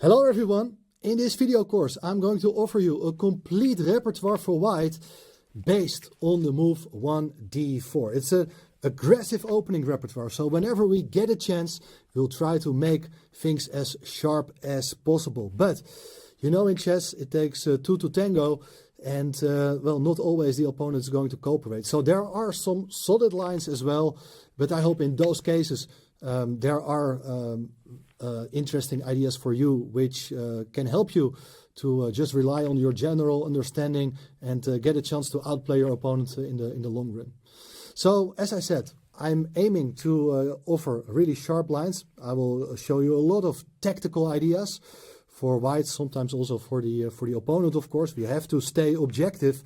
Hello everyone! In this video course I'm going to offer you a complete repertoire for white based on the move 1d4. It's an aggressive opening repertoire, so whenever we get a chance we'll try to make things as sharp as possible. But you know, in chess it takes two to tango, and well, not always the opponent is going to cooperate. So there are some solid lines as well, but I hope in those cases there are interesting ideas for you which can help you to just rely on your general understanding and get a chance to outplay your opponent in the long run. So as I said, I'm aiming to offer really sharp lines. I will show you a lot of tactical ideas for white, sometimes also for the opponent. Of course, we have to stay objective.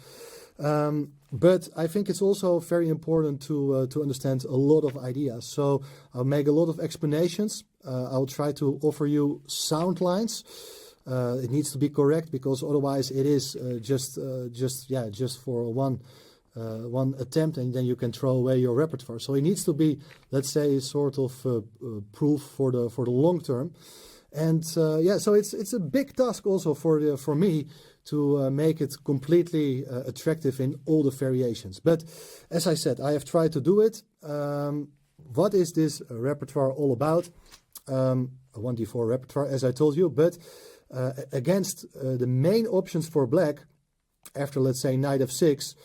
But I think it's also very important to understand a lot of ideas. So I'll make a lot of explanations. I'll try to offer you sound lines. It needs to be correct, because otherwise it is just for one attempt, and then you can throw away your repertoire. So it needs to be, let's say, sort of proof for the long term. And yeah, so it's a big task also for me to make it completely attractive in all the variations. But as I said, I have tried to do it. What is this repertoire all about? A 1d4 repertoire, as I told you, but against the main options for black, after, let's say, knight f6,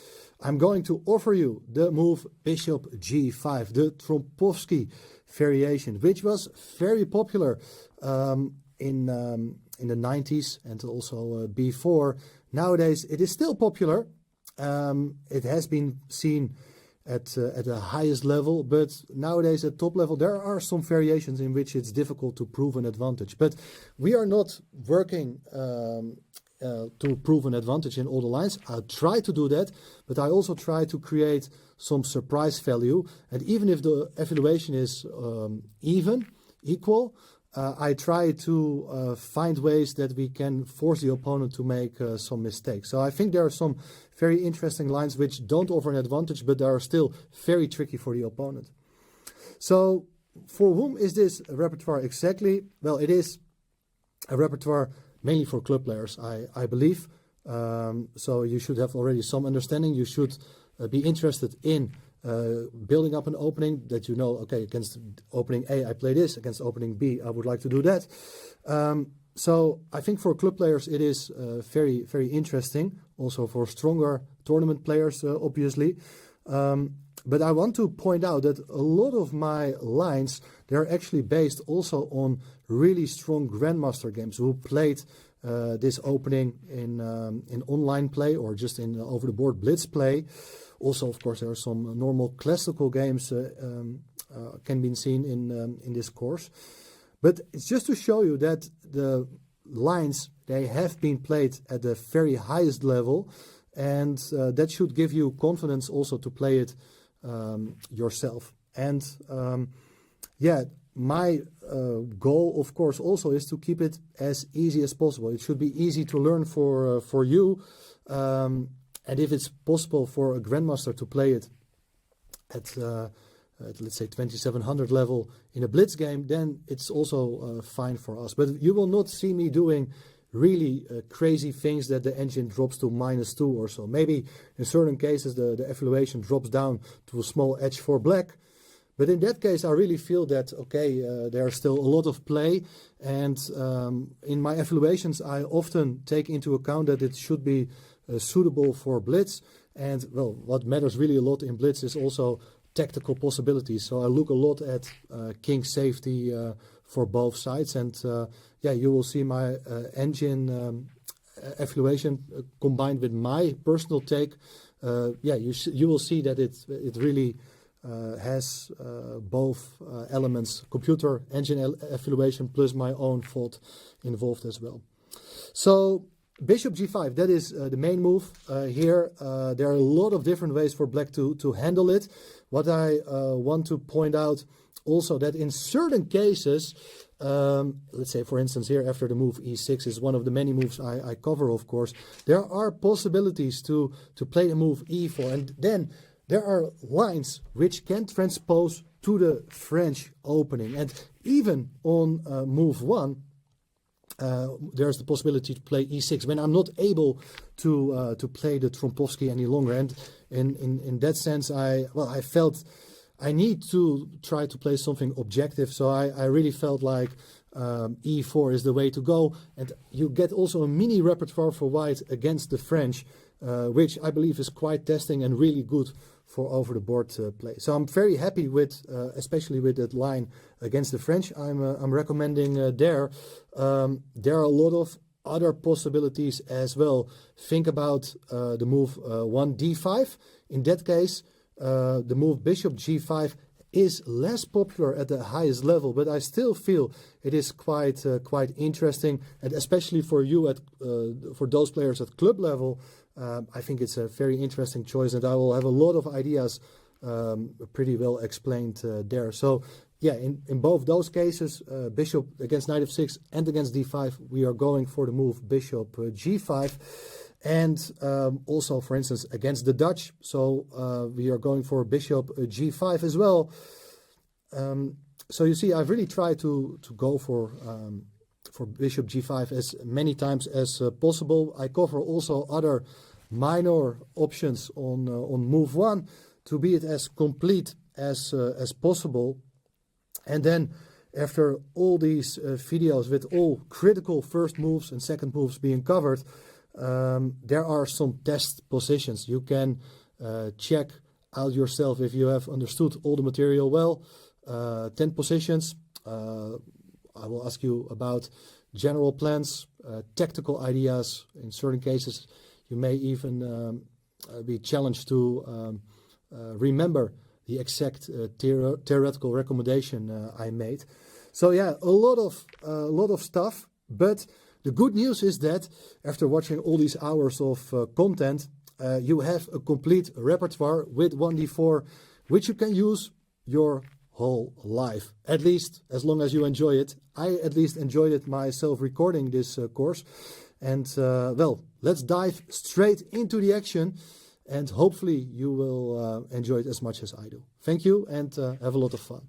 I'm going to offer you the move bishop g5, the Trompowsky variation, which was very popular in the 90s and also before. Nowadays it is still popular. It has been seen at the highest level, but nowadays at top level there are some variations in which it's difficult to prove an advantage. But we are not working to prove an advantage in all the lines. I try to do that, but I also try to create some surprise value. And even if the evaluation is equal, I try to find ways that we can force the opponent to make some mistakes. So I think there are some very interesting lines which don't offer an advantage, but they are still very tricky for the opponent. So for whom is this repertoire exactly? Well, it is a repertoire mainly for club players, I believe. So you should have already some understanding. You should be interested in building up an opening that you know, okay, against opening A I play this, against opening B I would like to do that. So I think for club players it is very, very interesting, also for stronger tournament players, obviously. But I want to point out that a lot of my lines, they're actually based also on really strong grandmaster games who played this opening in online play or just in over-the-board blitz play. Also, of course, there are some normal classical games can be seen in this course. But it's just to show you that the lines, they have been played at the very highest level, and that should give you confidence also to play it yourself. And yeah, my goal, of course, also is to keep it as easy as possible. It should be easy to learn for you. And if it's possible for a grandmaster to play it at let's say 2700 level in a blitz game, then it's also fine for us. But you will not see me doing really crazy things that the engine drops to -2 or so. Maybe in certain cases the evaluation drops down to a small edge for black. But in that case, I really feel that, okay, there's still a lot of play. And in my evaluations, I often take into account that it should be suitable for blitz. And, well, what matters really a lot in blitz is also tactical possibilities. So I look a lot at king safety for both sides. And, yeah, you will see my engine evaluation combined with my personal take. Yeah, you will see that it really has both elements, computer engine evaluation plus my own thought involved as well. So bishop g5, that is the main move here. There are a lot of different ways for black to handle it. What I want to point out also that in certain cases, let's say for instance here after the move e6 is one of the many moves I cover, of course, there are possibilities to play the move e4, and then there are lines which can transpose to the French opening. And even on move 1, there's the possibility to play e6 when I'm not able to play the Trompowsky any longer. And in that sense, I felt I need to try to play something objective. So I really felt like e4 is the way to go. And you get also a mini repertoire for white against the French, which I believe is quite testing and really good for over-the-board play. So I'm very happy with, especially with that line against the French. I'm recommending there. There are a lot of other possibilities as well. Think about the move 1 d5. In that case, the move bishop g5 is less popular at the highest level, but I still feel it is quite interesting, and especially for you for those players at club level. I think it's a very interesting choice, and I will have a lot of ideas pretty well explained there. So yeah, in both those cases, bishop against knight f6 and against d5, we are going for the move bishop g5. And also, for instance, against the Dutch, so we are going for bishop g5 as well. So you see, I've really tried to go for bishop g5 as many times as possible. I cover also other minor options on move 1 to be it as complete as possible. And then after all these videos with all critical first moves and second moves being covered, there are some test positions. You can check out yourself if you have understood all the material well. 10 positions. I will ask you about general plans, tactical ideas. In certain cases, you may even be challenged to remember the exact theoretical recommendation I made. So yeah, a lot of stuff, but the good news is that after watching all these hours of content, you have a complete repertoire with 1d4, which you can use your whole life, at least as long as you enjoy it. I at least enjoyed it myself recording this course. And well, let's dive straight into the action, and hopefully you will enjoy it as much as I do. Thank you, and have a lot of fun.